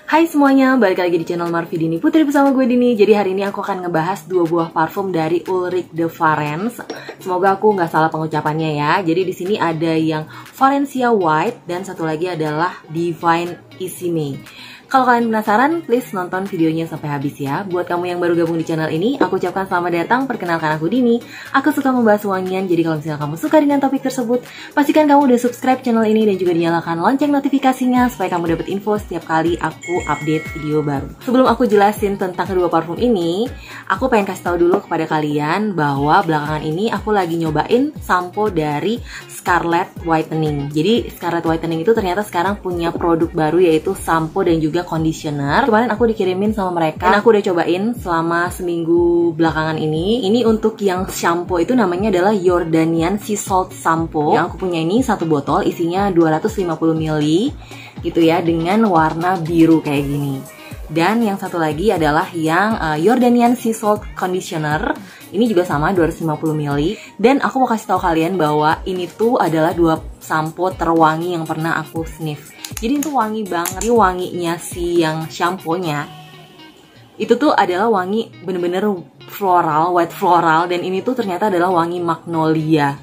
Hai semuanya, balik lagi di channel Marvi Dini Putri bersama gue Dini. Jadi hari ini aku akan ngebahas 2 buah parfum dari Ulrich de Varens. Semoga aku nggak salah pengucapannya ya. Jadi di sini ada yang Varencia White dan satu lagi adalah Divine Isime. Kalau kalian penasaran, please nonton videonya sampai habis ya. Buat kamu yang baru gabung di channel ini, aku ucapkan selamat datang. Perkenalkan aku Dini. Aku suka membahas wangian, jadi kalau misalnya kamu suka dengan topik tersebut, pastikan kamu udah subscribe channel ini dan juga dinyalakan lonceng notifikasinya supaya kamu dapat info setiap kali aku update video baru. Sebelum aku jelasin tentang kedua parfum ini, aku pengen kasih tahu dulu kepada kalian bahwa belakangan ini aku lagi nyobain sampo dari Scarlett Whitening. Jadi Scarlett Whitening itu ternyata sekarang punya produk baru yaitu sampo dan juga conditioner. Kemarin aku dikirimin sama mereka dan aku udah cobain selama seminggu belakangan ini. Ini untuk yang shampoo itu namanya adalah Jordanian Sea Salt Shampoo. Yang aku punya ini satu botol isinya 250 ml gitu ya, dengan warna biru kayak gini. Dan yang satu lagi adalah yang Jordanian Sea Salt Conditioner. Ini juga sama 250 ml. Dan aku mau kasih tahu kalian bahwa ini tuh adalah 2 sampo terwangi yang pernah aku sniff. Jadi itu wangi banget. Ini wanginya si yang shampoo-nya itu tuh adalah wangi bener-bener floral, white floral. Dan ini tuh ternyata adalah wangi magnolia.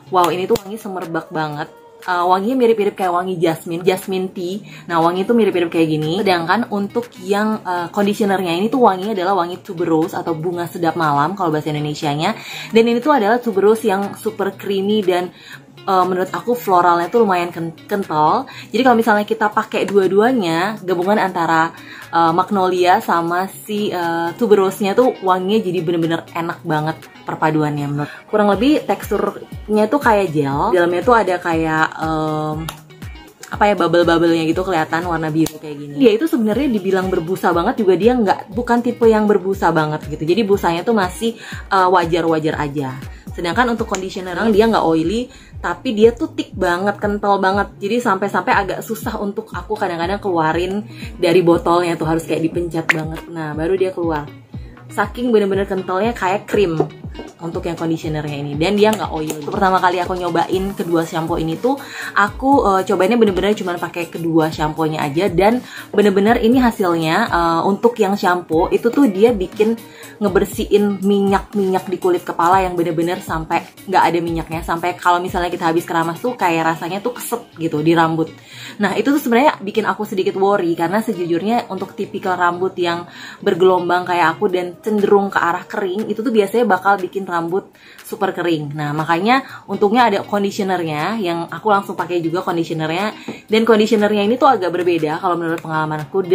Wow, ini tuh wangi semerbak banget. Wanginya mirip-mirip kayak wangi jasmine tea. Nah, wangi itu mirip-mirip kayak gini. Sedangkan untuk yang conditionernya ini tuh wanginya adalah wangi tuberose atau bunga sedap malam kalau bahasa Indonesianya. Dan ini tuh adalah tuberose yang super creamy dan menurut aku floralnya tuh lumayan kental. Jadi kalau misalnya kita pakai dua-duanya, gabungan antara magnolia sama si tuberose-nya tuh wanginya jadi bener-bener enak banget perpaduannya menurut. Kurang lebih teksturnya tuh kayak gel. Dalamnya tuh ada kayak bubble-bubblenya gitu, kelihatan warna biru kayak gini. Dia itu sebenarnya dibilang berbusa banget juga dia bukan tipe yang berbusa banget gitu. Jadi busanya tuh masih wajar-wajar aja. Sedangkan untuk conditioner dia nggak oily, tapi dia tuh thick banget, kental banget. Jadi sampai-sampai agak susah untuk aku kadang-kadang keluarin dari botolnya tuh, harus kayak dipencet banget. Nah, baru dia keluar. Saking bener-bener kentalnya kayak krim untuk yang conditionernya ini. Dan dia nggak oil. Pertama kali aku nyobain kedua shampoo ini tuh aku cobainnya bener-bener cuma pakai kedua shampoo-nya aja. Dan bener-bener ini hasilnya untuk yang shampoo itu tuh dia bikin ngebersihin minyak-minyak di kulit kepala yang bener-bener sampai nggak ada minyaknya. Sampai kalau misalnya kita habis keramas tuh kayak rasanya tuh keset gitu di rambut. Nah, itu tuh sebenarnya bikin aku sedikit worry karena sejujurnya untuk tipikal rambut yang bergelombang kayak aku dan cenderung ke arah kering, itu tuh biasanya bakal bikin rambut super kering. Nah, makanya untungnya ada conditionernya yang aku langsung pakai juga conditionernya. Dan conditionernya ini tuh agak berbeda kalau menurut pengalamanku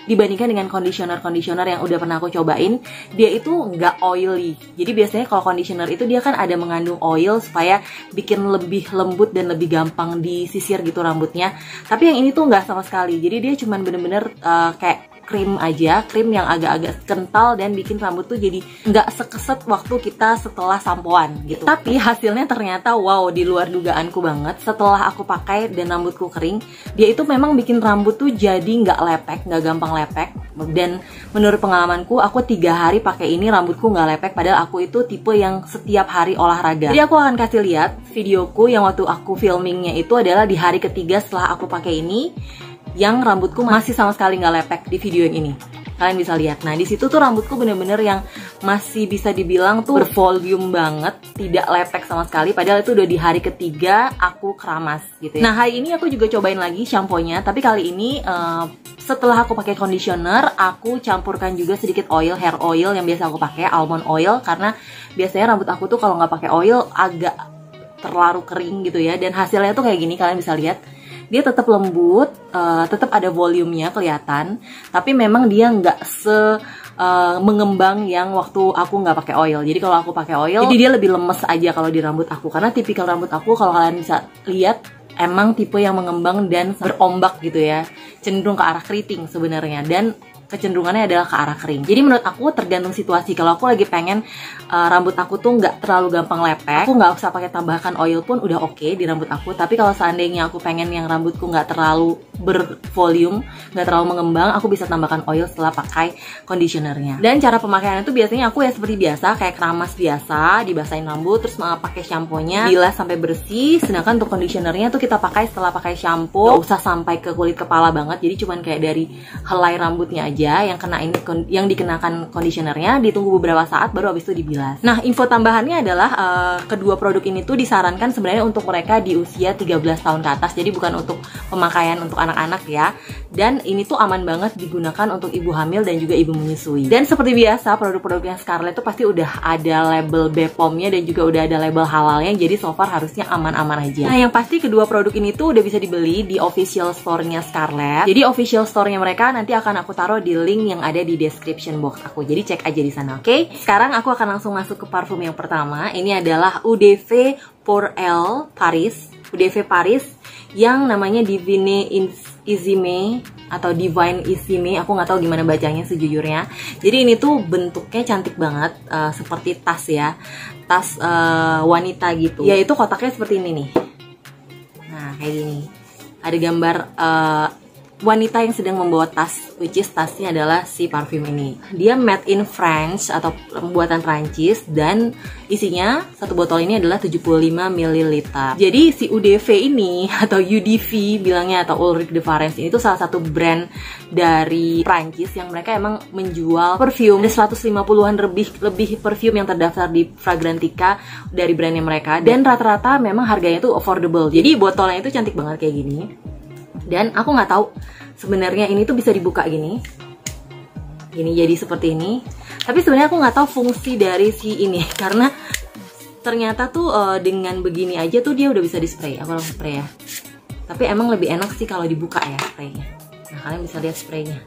dibandingkan dengan conditioner yang udah pernah aku cobain. Dia itu nggak oily. Jadi biasanya kalau conditioner itu dia kan ada mengandung oil supaya bikin lebih lembut dan lebih gampang disisir gitu rambutnya. Tapi yang ini tuh nggak sama sekali. Jadi dia cuman bener-bener kayak krim aja, krim yang agak-agak kental dan bikin rambut tuh jadi nggak sekeset waktu kita setelah sampoan gitu. Tapi hasilnya ternyata wow, di luar dugaanku banget. Setelah aku pakai dan rambutku kering, dia itu memang bikin rambut tuh jadi nggak lepek, nggak gampang lepek. Dan menurut pengalamanku, aku 3 hari pakai ini rambutku nggak lepek. Padahal aku itu tipe yang setiap hari olahraga. Jadi aku akan kasih lihat videoku yang waktu aku filmingnya itu adalah di hari ketiga setelah aku pakai ini, yang rambutku masih sama sekali nggak lepek di video yang ini. Kalian bisa lihat. Nah, di situ tuh rambutku bener-bener yang masih bisa dibilang tuh bervolume banget, tidak lepek sama sekali. Padahal itu udah di hari ketiga aku keramas gitu ya. Nah, hari ini aku juga cobain lagi shampoo-nya, tapi kali ini setelah aku pakai conditioner, aku campurkan juga sedikit oil, hair oil yang biasa aku pakai, almond oil, karena biasanya rambut aku tuh kalau nggak pakai oil agak terlalu kering gitu ya. Dan hasilnya tuh kayak gini, kalian bisa lihat. Dia tetap lembut, tetap ada volumenya kelihatan, tapi memang dia nggak mengembang yang waktu aku nggak pakai oil. Jadi kalau aku pakai oil, jadi dia lebih lemes aja kalau di rambut aku. Karena tipikal rambut aku kalau kalian bisa lihat emang tipe yang mengembang dan berombak gitu ya, cenderung ke arah keriting sebenarnya. Dan kecenderungannya adalah ke arah kering. Jadi menurut aku tergantung situasi. Kalau aku lagi pengen rambut aku tuh nggak terlalu gampang lepek, aku nggak usah pakai tambahkan oil pun udah oke di rambut aku. Tapi kalau seandainya aku pengen yang rambutku nggak terlalu bervolume, nggak terlalu mengembang, aku bisa tambahkan oil setelah pakai conditionernya. Dan cara pemakaiannya tuh biasanya aku ya seperti biasa, kayak keramas biasa, dibasahin rambut, terus pakai shampoo-nya, bilas sampai bersih. Sedangkan untuk conditionernya tuh kita pakai setelah pakai shampoo, nggak usah sampai ke kulit kepala banget. Jadi cuman kayak dari helai rambutnya aja yang kena ini, yang dikenakan conditionernya, ditunggu beberapa saat baru habis itu dibilas. Nah, info tambahannya adalah kedua produk ini tuh disarankan sebenarnya untuk mereka di usia 13 tahun ke atas. Jadi bukan untuk pemakaian untuk anak-anak ya. Dan ini tuh aman banget digunakan untuk ibu hamil dan juga ibu menyusui. Dan seperti biasa produk-produknya Scarlett tuh pasti udah ada label BPOM-nya dan juga udah ada label halalnya. Jadi so far harusnya aman-aman aja. Nah, yang pasti kedua produk ini tuh udah bisa dibeli di official store-nya Scarlett. Jadi official store-nya mereka nanti akan aku taruh di link yang ada di description box aku. Jadi cek aja di sana, oke? Sekarang aku akan langsung masuk ke parfum yang pertama. Ini adalah UDV Pour Elle Paris. UDV Paris yang namanya Divine Izime atau Divine Izime. Aku nggak tahu gimana bacanya sejujurnya. Jadi ini tuh bentuknya cantik banget, seperti tas ya. Tas wanita gitu. Yaitu kotaknya seperti ini nih. Nah, kayak gini. Ada gambar wanita yang sedang membawa tas, which is tasnya adalah si parfum ini. Dia made in France atau buatan Prancis dan isinya satu botol ini adalah 75 ml. Jadi si UDV ini atau UDV bilangnya atau Ulrich de Varens ini tuh salah satu brand dari Prancis yang mereka emang menjual parfum. Ada 150-an lebih parfum yang terdaftar di Fragrantica dari brandnya mereka dan rata-rata memang harganya tuh affordable. Jadi botolnya itu cantik banget kayak gini. Dan aku nggak tahu sebenarnya ini tuh bisa dibuka gini jadi seperti ini. Tapi sebenarnya aku nggak tahu fungsi dari si ini karena ternyata tuh dengan begini aja tuh dia udah bisa di spray. Aku langsung spray ya. Tapi emang lebih enak sih kalau dibuka ya spraynya. Nah, kalian bisa lihat spraynya.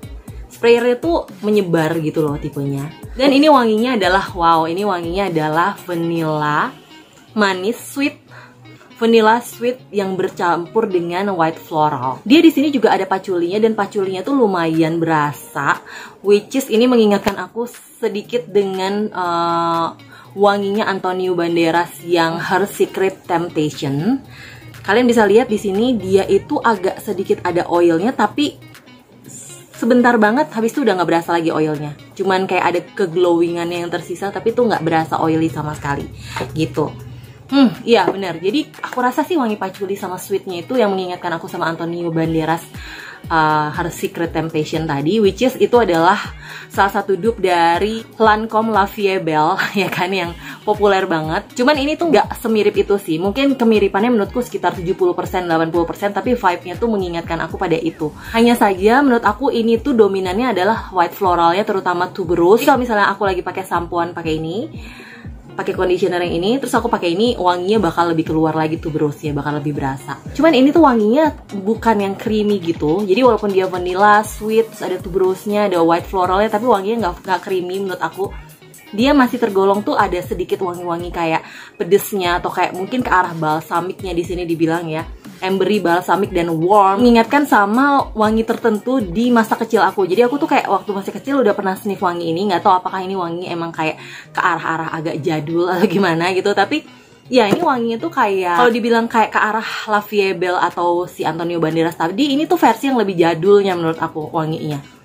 Sprayernya tuh menyebar gitu loh tipenya. Dan ini wanginya adalah wow, ini wanginya adalah vanilla manis sweet. Vanilla sweet yang bercampur dengan white floral. Dia di sini juga ada paculinya dan paculinya tuh lumayan berasa, which is ini mengingatkan aku sedikit dengan wanginya Antonio Banderas yang Her Secret Temptation. Kalian bisa lihat di sini dia itu agak sedikit ada oilnya, tapi sebentar banget habis itu udah nggak berasa lagi oilnya. Cuman kayak ada keglowingannya yang tersisa, tapi tuh nggak berasa oily sama sekali gitu. Iya benar. Jadi aku rasa sih wangi patchouli sama sweetnya itu yang mengingatkan aku sama Antonio Banderas Her Secret Temptation tadi, which is itu adalah salah satu dupe dari Lancome La Vie Belle ya kan, yang populer banget. Cuman ini tuh nggak semirip itu sih. Mungkin kemiripannya menurutku sekitar 70%, 80%, tapi vibe-nya tuh mengingatkan aku pada itu. Hanya saja menurut aku ini tuh dominannya adalah white floralnya, terutama tuberose. Jadi kalau misalnya aku lagi pakai sampoan pakai ini, pakai conditioner yang ini, terus aku pakai ini, wanginya bakal lebih keluar lagi tuberose-nya, bakal lebih berasa. Cuman ini tuh wanginya bukan yang creamy gitu. Jadi walaupun dia vanilla, sweet, terus ada tuberose-nya, ada white floralnya, tapi wanginya nggak creamy menurut aku. Dia masih tergolong tuh ada sedikit wangi-wangi kayak pedesnya atau kayak mungkin ke arah balsamiknya di sini dibilang ya. Ambery, balsamik, dan warm, mengingatkan sama wangi tertentu di masa kecil aku. Jadi aku tuh kayak waktu masih kecil udah pernah sniff wangi ini. Nggak tahu apakah ini wangi emang kayak ke arah-arah agak jadul atau gimana gitu. Tapi ya ini wanginya tuh kayak, kalau dibilang kayak ke arah La Vie Belle atau si Antonio Banderas tadi, ini tuh versi yang lebih jadulnya menurut aku wanginya.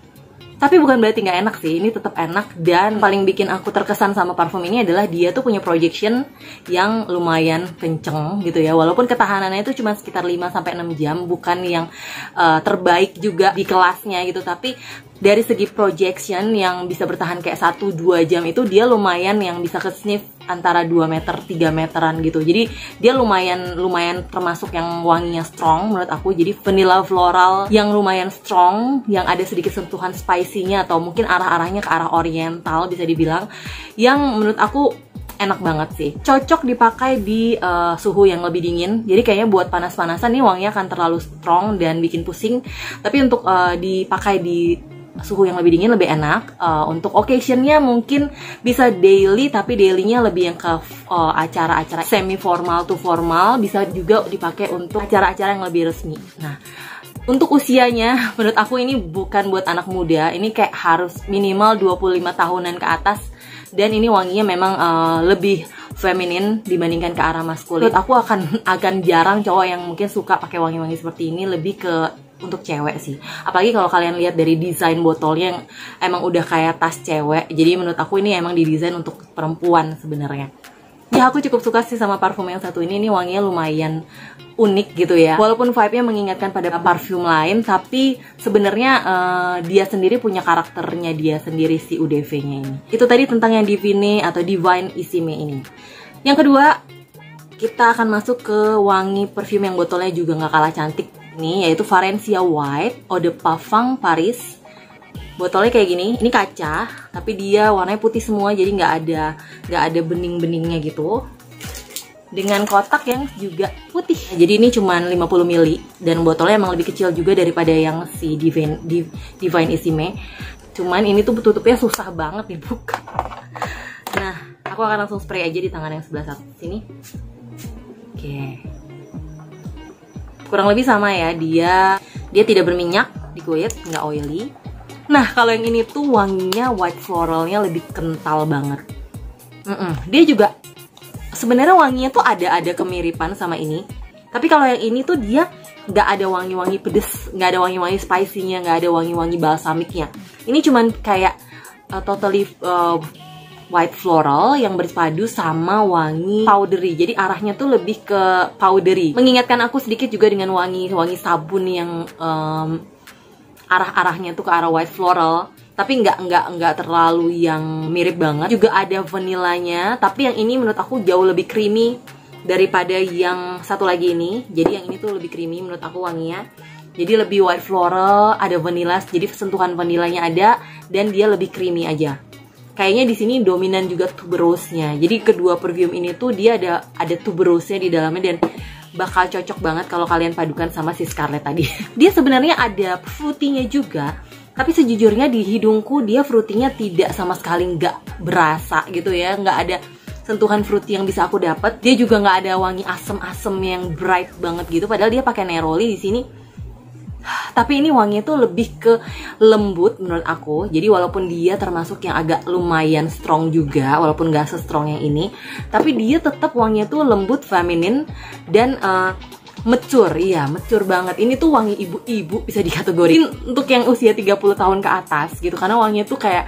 Tapi bukan berarti nggak enak sih, ini tetap enak. Dan paling bikin aku terkesan sama parfum ini adalah dia tuh punya projection yang lumayan kenceng gitu ya. Walaupun ketahanannya itu cuma sekitar 5-6 jam, bukan yang terbaik juga di kelasnya gitu. Tapi dari segi projection yang bisa bertahan kayak 1-2 jam itu dia lumayan yang bisa ke sniff antara 2 meter, 3 meteran gitu. Jadi dia lumayan termasuk yang wanginya strong menurut aku. Jadi vanilla floral yang lumayan strong, yang ada sedikit sentuhan spicy-nya atau mungkin arah-arahnya ke arah oriental bisa dibilang, yang menurut aku enak banget sih. Cocok dipakai di suhu yang lebih dingin. Jadi kayaknya buat panas-panasan nih wanginya akan terlalu strong dan bikin pusing. Tapi untuk dipakai di suhu yang lebih dingin lebih enak. Untuk occasionnya mungkin bisa daily, tapi dailynya lebih yang ke acara-acara semi formal to formal. Bisa juga dipakai untuk acara-acara yang lebih resmi. Nah, Untuk usianya, menurut aku ini bukan buat anak muda. Ini kayak harus minimal 25 tahunan ke atas. Dan ini wanginya memang lebih feminin dibandingkan ke arah maskulin. Menurut aku akan jarang cowok yang mungkin suka pakai wangi-wangi seperti ini, lebih ke untuk cewek sih. Apalagi kalau kalian lihat dari desain botolnya yang emang udah kayak tas cewek. Jadi menurut aku ini emang didesain untuk perempuan sebenarnya. Ya aku cukup suka sih sama parfum yang satu ini wanginya lumayan unik gitu ya. Walaupun vibe-nya mengingatkan pada parfum lain, tapi sebenarnya dia sendiri punya karakternya dia sendiri si UDV-nya ini. Itu tadi tentang yang Divine atau Divine Issime ini. Yang kedua, kita akan masuk ke wangi parfum yang botolnya juga nggak kalah cantik nih, yaitu Valencia White Eau de Parfum Paris. Botolnya kayak gini, ini kaca, tapi dia warnanya putih semua, jadi nggak ada bening-beningnya gitu. Dengan kotak yang juga putih. Jadi ini cuma 50 ml dan botolnya emang lebih kecil juga daripada yang si Divine Issime. Cuman ini tuh tutupnya susah banget dibuka. Nah, aku akan langsung spray aja di tangan yang sebelah sini. Oke. Kurang lebih sama ya, dia tidak berminyak di kulit, nggak oily. Nah, kalau yang ini tuh wanginya white floralnya lebih kental banget. Dia juga sebenarnya wanginya tuh ada kemiripan sama ini. Tapi kalau yang ini tuh dia nggak ada wangi-wangi pedes, nggak ada wangi-wangi spicy-nya, nggak ada wangi-wangi balsamiknya. Ini cuman kayak totally white floral yang berpadu sama wangi powdery. Jadi arahnya tuh lebih ke powdery. Mengingatkan aku sedikit juga dengan wangi sabun yang arah-arahnya tuh ke arah white floral, tapi nggak terlalu yang mirip banget. Juga ada vanilanya, tapi yang ini menurut aku jauh lebih creamy daripada yang satu lagi ini. Jadi yang ini tuh lebih creamy menurut aku wanginya. Jadi lebih white floral, ada vanilla, jadi sentuhan vanilanya ada, dan dia lebih creamy aja. Kayaknya di sini dominan juga tuberose-nya. Jadi kedua perfume ini tuh dia ada tuberose-nya di dalamnya dan bakal cocok banget kalau kalian padukan sama si Scarlett tadi. Dia sebenarnya ada fruity-nya juga, tapi sejujurnya di hidungku dia fruity-nya tidak sama sekali nggak berasa gitu ya, nggak ada sentuhan fruity yang bisa aku dapat. Dia juga nggak ada wangi asem-asem yang bright banget gitu, padahal dia pakai neroli di sini. Tapi ini wanginya tuh lebih ke lembut menurut aku. Jadi walaupun dia termasuk yang agak lumayan strong juga, walaupun gak se-strong yang ini, tapi dia tetap wanginya tuh lembut, feminin, dan mature. Iya, mature banget. Ini tuh wangi ibu-ibu bisa dikategorikan untuk yang usia 30 tahun ke atas gitu. Karena wanginya tuh kayak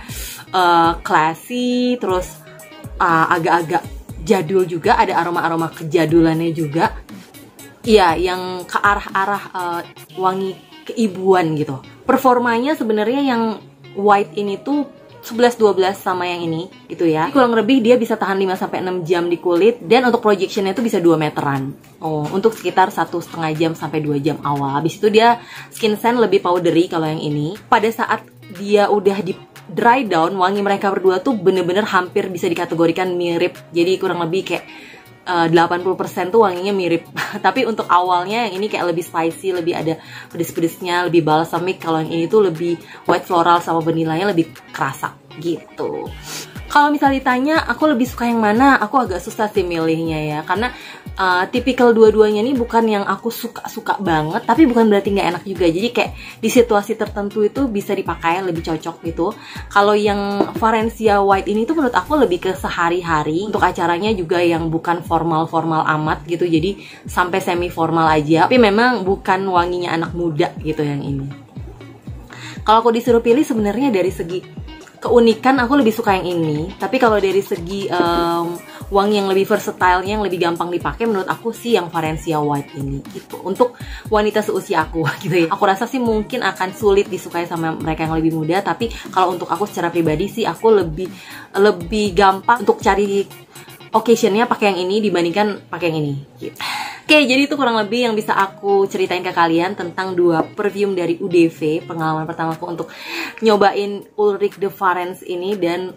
classy, terus agak-agak jadul juga, ada aroma-aroma kejadulannya juga. Iya, yang ke arah-arah wangi keibuan gitu. Performanya sebenarnya yang white ini tuh 11-12 sama yang ini gitu ya. Kurang lebih dia bisa tahan 5-6 jam di kulit, dan untuk projectionnya itu bisa 2 meteran. Untuk sekitar 1,5 jam sampai 2 jam awal. Habis itu dia skin scent lebih powdery kalau yang ini. Pada saat dia udah di dry down, wangi mereka berdua tuh bener-bener hampir bisa dikategorikan mirip. Jadi kurang lebih kayak 80% tuh wanginya mirip. Tapi untuk awalnya yang ini kayak lebih spicy, lebih ada pedes-pedesnya, lebih balsamic. Kalau yang ini tuh lebih white floral sama vanillanya lebih kerasa gitu. Kalau misalnya ditanya aku lebih suka yang mana, aku agak susah sih milihnya ya. Karena tipikal dua-duanya ini bukan yang aku suka banget, tapi bukan berarti nggak enak juga. Jadi kayak di situasi tertentu itu bisa dipakai, lebih cocok gitu. Kalau yang Valencia White ini tuh menurut aku lebih ke sehari-hari. Untuk acaranya juga yang bukan formal-formal amat gitu. Jadi sampai semi formal aja. Tapi memang bukan wanginya anak muda gitu yang ini. Kalau aku disuruh pilih sebenarnya dari segi keunikan aku lebih suka yang ini. Tapi kalau dari segi wangi yang lebih versatile, yang lebih gampang dipakai, menurut aku sih yang Valencia White ini gitu. Untuk wanita seusia aku gitu ya. Aku rasa sih mungkin akan sulit disukai sama mereka yang lebih muda. Tapi kalau untuk aku secara pribadi sih aku lebih gampang untuk cari occasionnya pakai yang ini dibandingkan pakai yang ini gitu. Oke, jadi itu kurang lebih yang bisa aku ceritain ke kalian tentang 2 perfume dari UDV. Pengalaman pertamaku untuk nyobain Ulrich de Varens ini, dan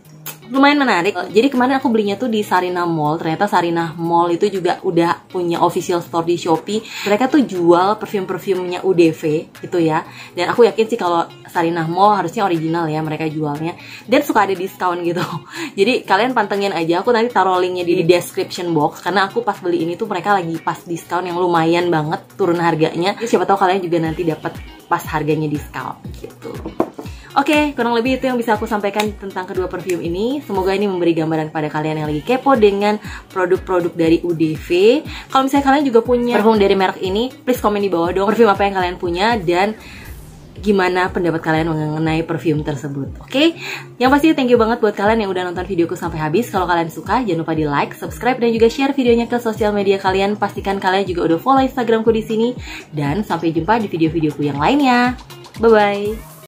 lumayan menarik. Jadi kemarin aku belinya tuh di Sarinah Mall. Ternyata Sarinah Mall itu juga udah punya official store di Shopee. Mereka tuh jual perfume-perfumenya UDV gitu ya. Dan aku yakin sih kalau Sarinah Mall harusnya original ya mereka jualnya. Dan suka ada diskon gitu. Jadi kalian pantengin aja. Aku nanti taruh linknya di description box. Karena aku pas beli ini tuh mereka lagi pas diskon yang lumayan banget, turun harganya. Jadi siapa tahu kalian juga nanti dapat pas harganya diskon gitu. Oke, kurang lebih itu yang bisa aku sampaikan tentang kedua perfume ini. Semoga ini memberi gambaran kepada kalian yang lagi kepo dengan produk-produk dari UDV. Kalau misalnya kalian juga punya parfum dari merek ini, please komen di bawah dong parfum apa yang kalian punya dan gimana pendapat kalian mengenai perfume tersebut. Oke, yang pasti thank you banget buat kalian yang udah nonton videoku sampai habis. Kalau kalian suka, jangan lupa di like, subscribe, dan juga share videonya ke sosial media kalian. Pastikan kalian juga udah follow Instagramku di sini. Dan sampai jumpa di video-videoku yang lainnya. Bye-bye.